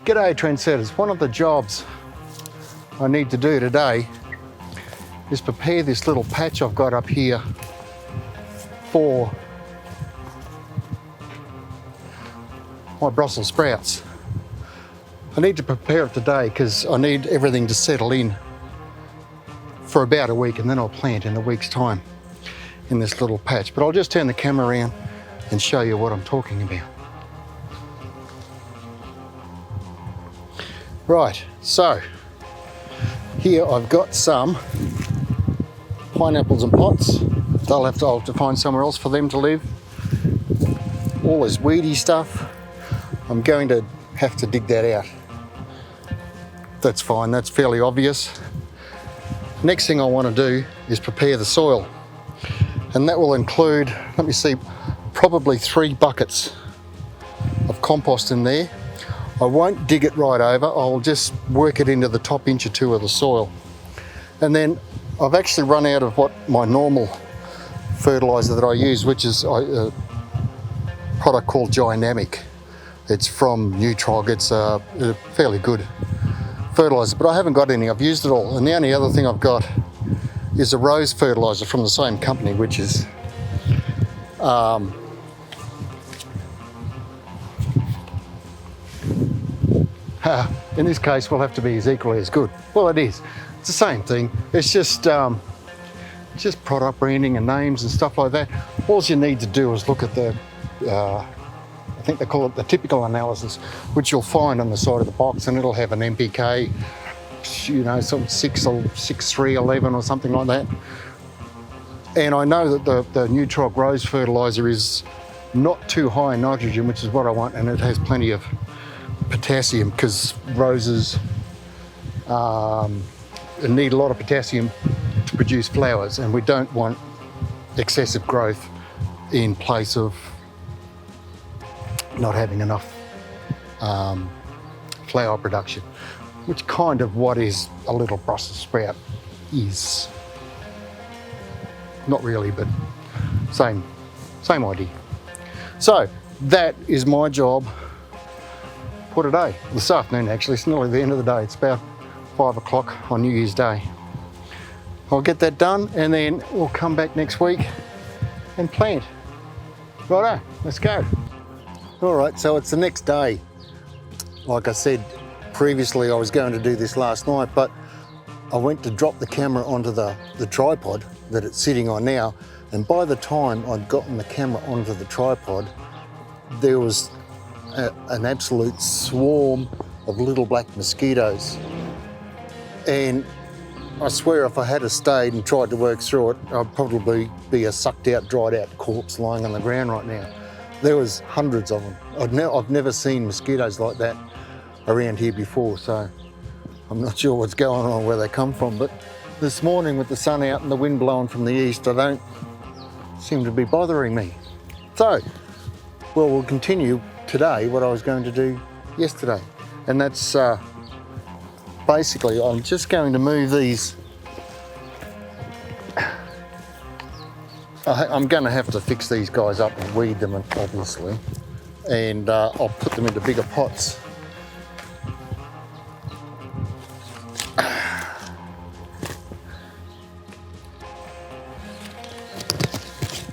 G'day trendsetters. One of the jobs I need to do today is prepare this little patch I've got up here for my Brussels sprouts. I need to prepare it today because I need everything to settle in for about a week, and then I'll plant in a week's time in this little patch. But I'll just turn the camera around and show you what I'm talking about. Right, so here I've got some pineapples in pots. I'll have to find somewhere else for them to live. All this weedy stuff, I'm going to have to dig that out. That's fine, that's fairly obvious. Next thing I want to do is prepare the soil. And that will include, let me see, probably 3 buckets of compost in there. I won't dig it right over, I'll just work it into the top inch or 2 of the soil. And then I've actually run out of what my normal fertiliser that I use, which is a product called ℏ𝕃𝔼𝕇. It's from ℙ𝕃𝕃𝔼𝕇, it's a fairly good fertiliser, but I haven't got any, I've used it all. And the only other thing I've got is a rose fertiliser from the same company, which is in this case will have to be as equally as good. Well, it is. It's the same thing. It's just product branding and names and stuff like that. All you need to do is look at the, I think they call it the typical analysis, which you'll find on the side of the box, and it'll have an NPK, you know, some 6 or 6,311 or something like that. And I know that the ℙ𝕃𝕃 rose fertiliser is not too high in nitrogen, which is what I want, and it has plenty of potassium because roses need a lot of potassium to produce flowers, and we don't want excessive growth in place of not having enough flower production, which kind of what is a little Brussels sprout is. Not really, but same idea. So that is my job for today, this afternoon actually. It's nearly the end of the day. It's about 5 o'clock on New Year's Day. I'll get that done and then we'll come back next week and plant. Righto, let's go. All right, so it's the next day. Like I said previously, I was going to do this last night, but I went to drop the camera onto the tripod that it's sitting on now, and by the time I'd gotten the camera onto the tripod, there was an absolute swarm of little black mosquitoes. And I swear if I had stayed and tried to work through it, I'd probably be a sucked out, dried out corpse lying on the ground right now. There was hundreds of them. I've never seen mosquitoes like that around here before, so I'm not sure what's going on, where they come from. But this morning with the sun out and the wind blowing from the east, they don't seem to be bothering me. So, well, we'll continue today what I was going to do yesterday. And that's basically, I'm just going to move these. I'm going to have to fix these guys up and weed them, obviously. And I'll put them into bigger pots.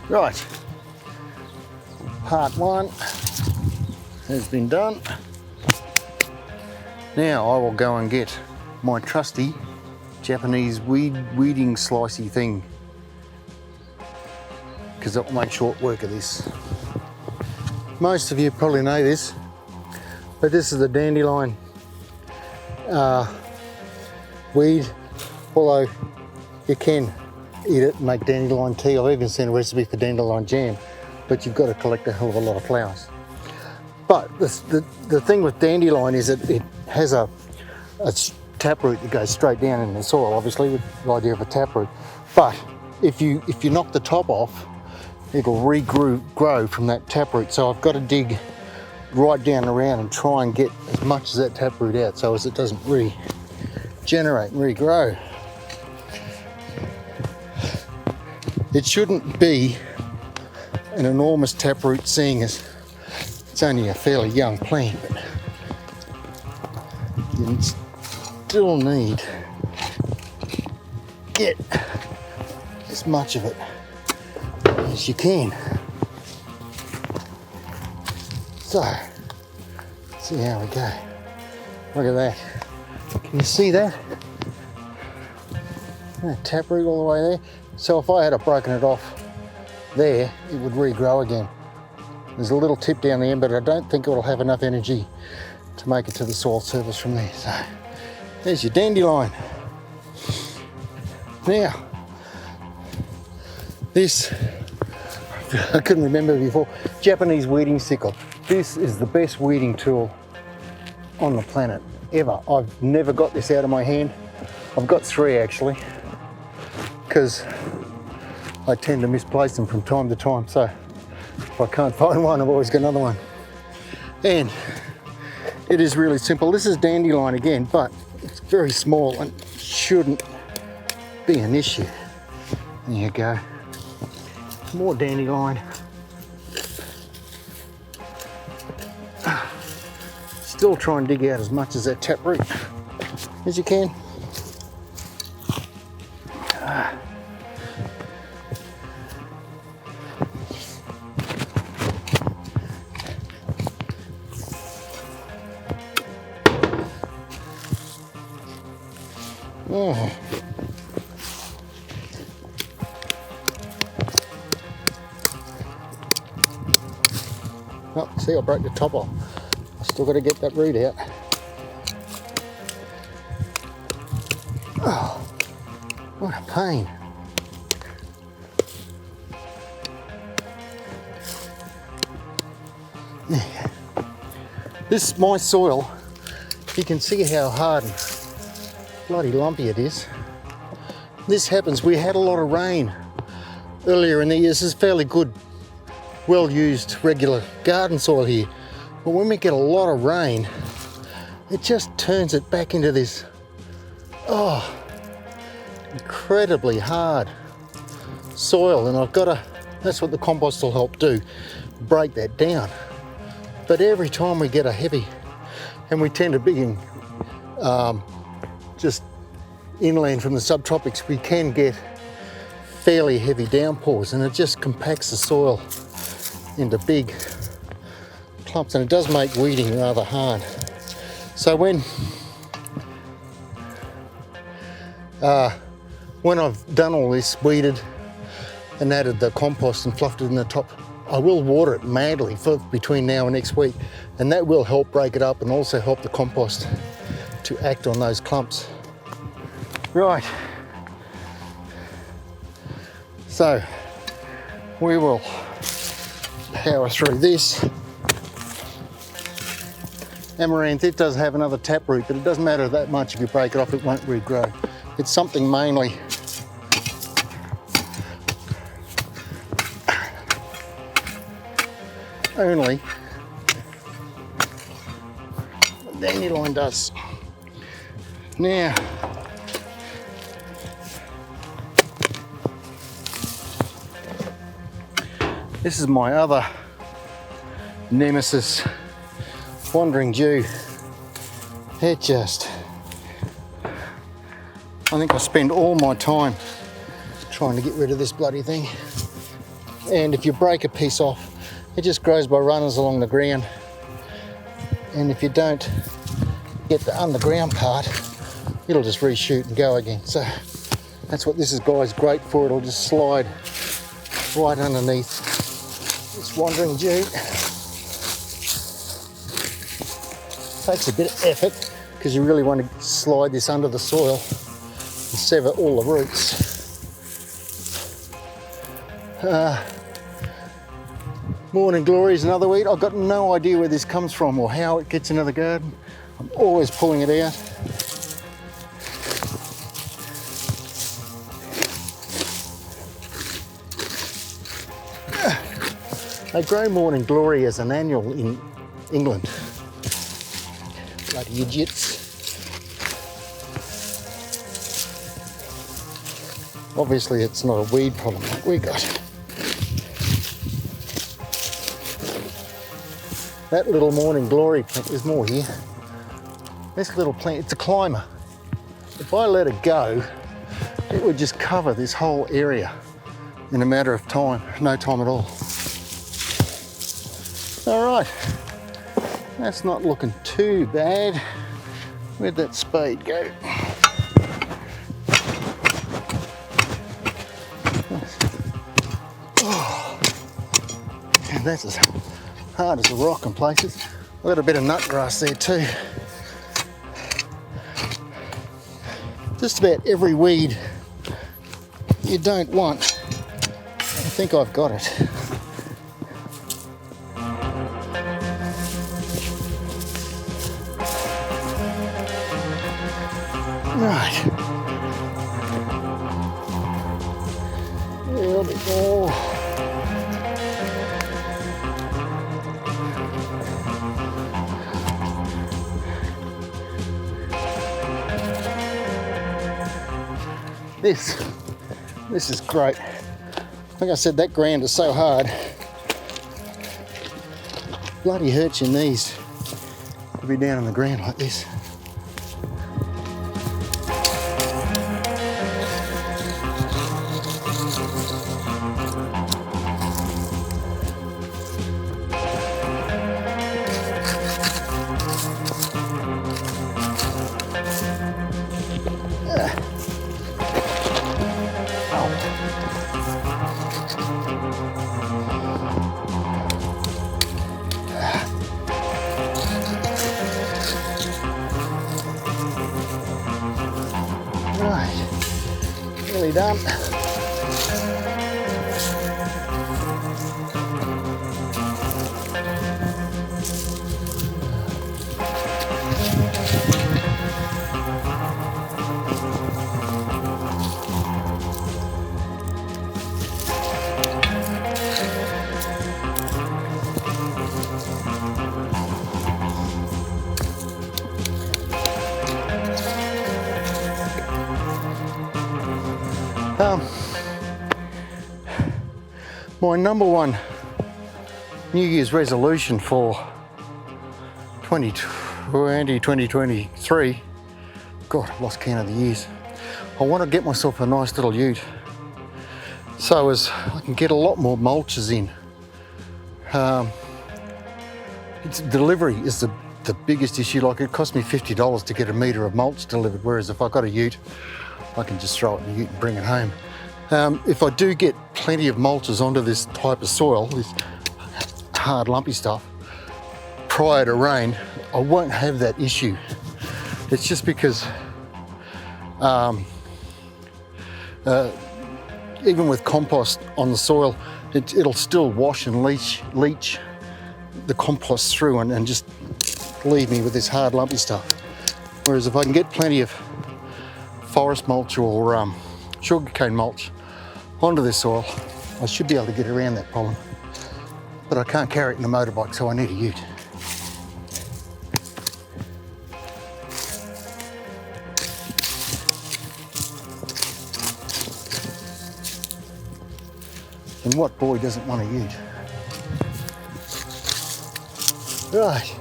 Right, part 1 has been done. Now I will go and get my trusty Japanese weeding slicey thing, because it will make short work of this. Most of you probably know this, but this is the dandelion weed, although you can eat it and make dandelion tea. I've even seen a recipe for dandelion jam, but you've got to collect a hell of a lot of flowers. But the thing with dandelion is that it has a taproot that goes straight down in the soil, obviously, with the idea of a taproot. But if you knock the top off, it'll regrow from that taproot. So I've got to dig right down around and try and get as much of that taproot out so as it doesn't regenerate and regrow. It shouldn't be an enormous taproot, seeing as it's only a fairly young plant, but you still need to get as much of it as you can. So, see how we go. Look at that. Can you see that? That taproot all the way there. So if I had broken it off there, it would regrow again. There's a little tip down the end, but I don't think it will have enough energy to make it to the soil surface from there. So there's your dandelion. Now, this, I couldn't remember before, Japanese weeding sickle. This is the best weeding tool on the planet, ever. I've never got this out of my hand. I've got 3 actually, because I tend to misplace them from time to time. So if I can't find one, I've always got another one. And it is really simple. This is dandelion again, but it's very small and shouldn't be an issue. There you go. More dandelion. Still try and dig out as much as that taproot as you can. Oh. Oh, see, I broke the top off. I still got to get that root out. Oh, what a pain. Yeah. This, my soil, you can see how hard and bloody lumpy it is. This happens, we had a lot of rain earlier in the year. This is fairly good, well used, regular garden soil here. But when we get a lot of rain, it just turns it back into this, oh, incredibly hard soil. And I've got to, that's what the compost will help do, break that down. But every time we get a heavy, and we tend to be in, just inland from the subtropics, we can get fairly heavy downpours, and it just compacts the soil into big clumps, and it does make weeding rather hard. So when I've done all this, weeded and added the compost and fluffed it in the top, I will water it madly for between now and next week, and that will help break it up and also help the compost to act on those clumps. Right, so we will power through this. Amaranth, it does have another taproot, but it doesn't matter that much. If you break it off, it won't regrow. It's something mainly only the dandelion does. Now, this is my other nemesis, wandering Jew. It just, I think I spend all my time trying to get rid of this bloody thing. And if you break a piece off, it just grows by runners along the ground. And if you don't get the underground part, it'll just reshoot and go again. So that's what this is, guys, great for. It'll just slide right underneath this wandering Jew. Takes a bit of effort because you really want to slide this under the soil and sever all the roots. Morning Glory is another weed. I've got no idea where this comes from or how it gets into the garden. I'm always pulling it out. They grow Morning Glory as an annual in England. Bloody idiots. Obviously it's not a weed problem like we got. That little Morning Glory plant, there's more here. This little plant, it's a climber. If I let it go, it would just cover this whole area in a matter of time, no time at all. All right, that's not looking too bad. Where'd that spade go? Oh, and that's as hard as a rock in places. I've got a bit of nut grass there too. Just about every weed you don't want, I think I've got it. Right. A little bit more. This is great. Like I said, that ground is so hard. Bloody hurts your knees to be down on the ground like this. Right, nearly done. My number one New Year's resolution for 2023, God, I've lost count of the years. I want to get myself a nice little ute so as I can get a lot more mulches in. Delivery is the biggest issue. Like, it cost me $50 to get a metre of mulch delivered, whereas if I got a ute, I can just throw it in the ute and bring it home. If I do get plenty of mulches onto this type of soil, this hard lumpy stuff, prior to rain, I won't have that issue. It's just because even with compost on the soil, it'll still wash and leach the compost through and just leave me with this hard lumpy stuff. Whereas if I can get plenty of forest mulch or sugarcane mulch onto this soil, I should be able to get around that problem. But I can't carry it in a motorbike, so I need a ute. And what boy doesn't want a ute? Right.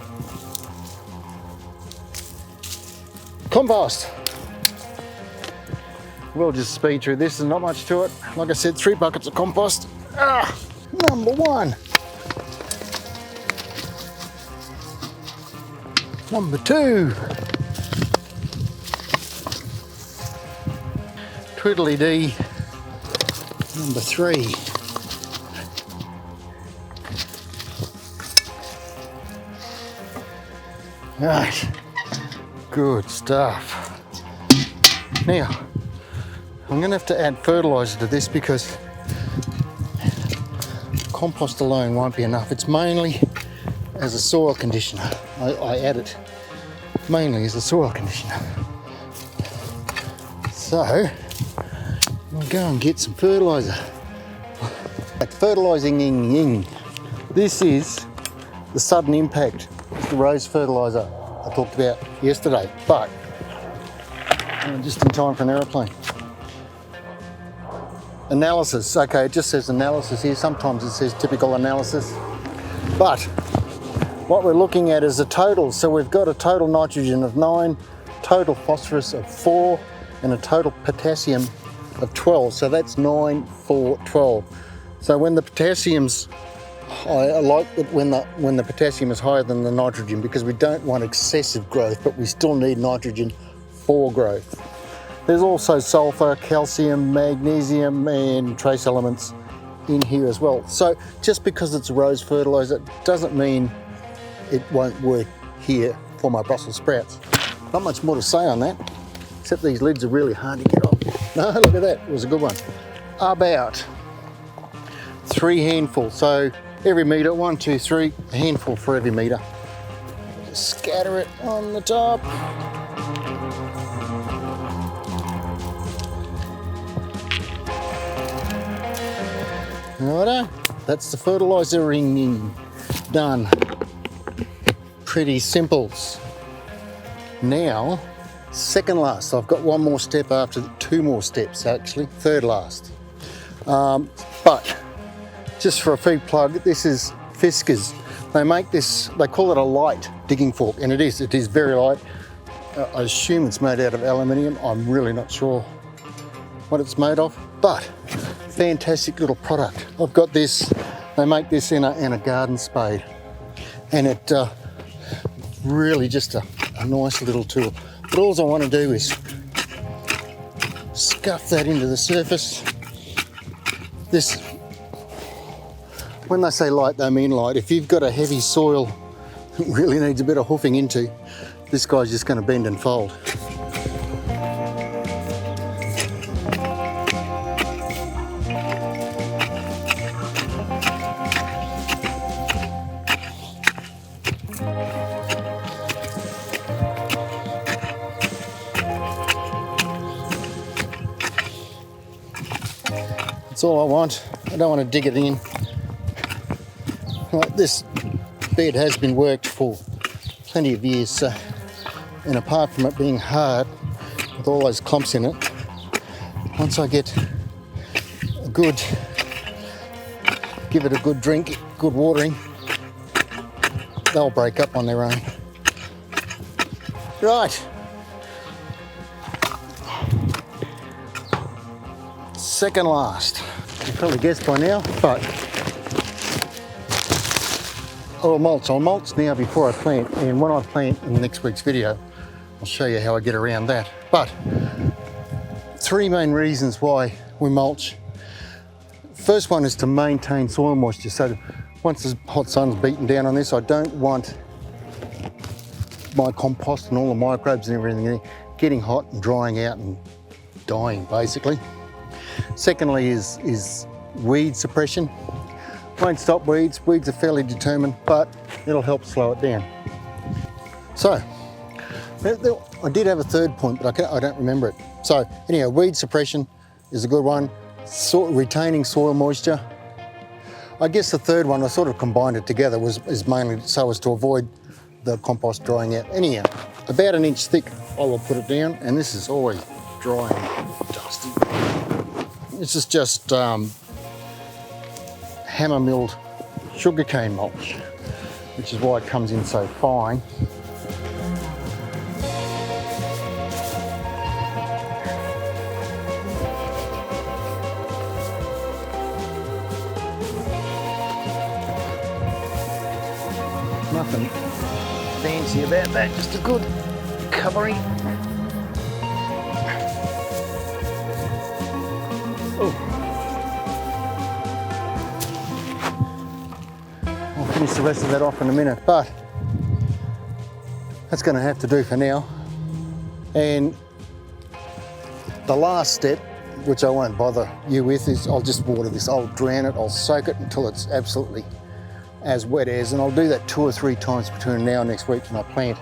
Compost. We'll just speed through this, there's not much to it. Like I said, 3 buckets of compost. Number 1. Number 2. Twiddly-dee. Number 3. Right, good stuff. Now, I'm going to have to add fertiliser to this because compost alone won't be enough. It's mainly as a soil conditioner. I add it mainly as a soil conditioner. So, I'll go and get some fertiliser. Fertilising. This is the sudden impact, the rose fertiliser I talked about yesterday, but just in time for an aeroplane. Analysis, okay, it just says analysis here. Sometimes it says typical analysis, but what we're looking at is the total. So we've got a total nitrogen of 9, total phosphorus of 4, and a total potassium of 12. So that's 9, 4, 12. So when the potassium's, I like it when the potassium is higher than the nitrogen, because we don't want excessive growth, but we still need nitrogen for growth. There's also sulfur, calcium, magnesium, and trace elements in here as well. So just because it's a rose fertilizer doesn't mean it won't work here for my Brussels sprouts. Not much more to say on that, except these lids are really hard to get off. No, look at that, it was a good one. About 3 handfuls, so every metre, 1, 2, 3, a handful for every metre. Just scatter it on the top. Righto, that's the fertilising done. Pretty simples. Now, second last. I've got one more step after, 2 more steps actually, third last. But just for a feed plug, this is ℏ𝕃𝔼𝕸𝔼. They make this, they call it a light digging fork, and it is very light. I assume it's made out of aluminium. I'm really not sure what it's made of, but fantastic little product. I've got this, they make this in a garden spade, and it really just a nice little tool. But all I want to do is scuff that into the surface. This, when they say light, they mean light. If you've got a heavy soil that really needs a bit of hoofing into, this guy's just going to bend and fold. That's all I want. I don't want to dig it in. Like, this bed has been worked for plenty of years, so, and apart from it being hard with all those clumps in it, once I get a good, give it a good drink, good watering, they'll break up on their own. Right. Second last. You probably guessed by now, but I'll mulch now before I plant, and when I plant in next week's video, I'll show you how I get around that. But 3 main reasons why we mulch. First one is to maintain soil moisture. So once the hot sun's beaten down on this, I don't want my compost and all the microbes and everything getting hot and drying out and dying, basically. Secondly is weed suppression. Won't stop weeds. Weeds are fairly determined, but it'll help slow it down. So, I did have a third point, but I don't remember it. So, anyhow, weed suppression is a good one. Retaining soil moisture. I guess the third one, I sort of combined it together, is mainly so as to avoid the compost drying out. Anyhow, about 1 inch thick, I will put it down, and this is always dry and dusty. This is just hammer milled sugarcane mulch, which is why it comes in so fine. Nothing fancy about that, just a good covering. I'll finish the rest of that off in a minute, but that's going to have to do for now. And the last step, which I won't bother you with, is I'll just water this. I'll drown it, I'll soak it until it's absolutely as wet as, and I'll do that 2 or 3 times between now and next week when I plant.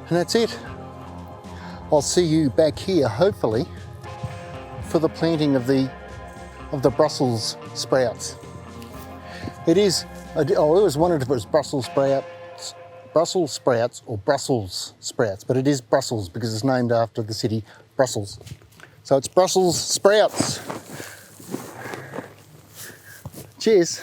And that's it. I'll see you back here, hopefully, for the planting of the Brussels sprouts. It is, I always wondered if it was Brussels sprouts or Brussels sprouts, but it is Brussels because it's named after the city Brussels. So it's Brussels sprouts. Cheers.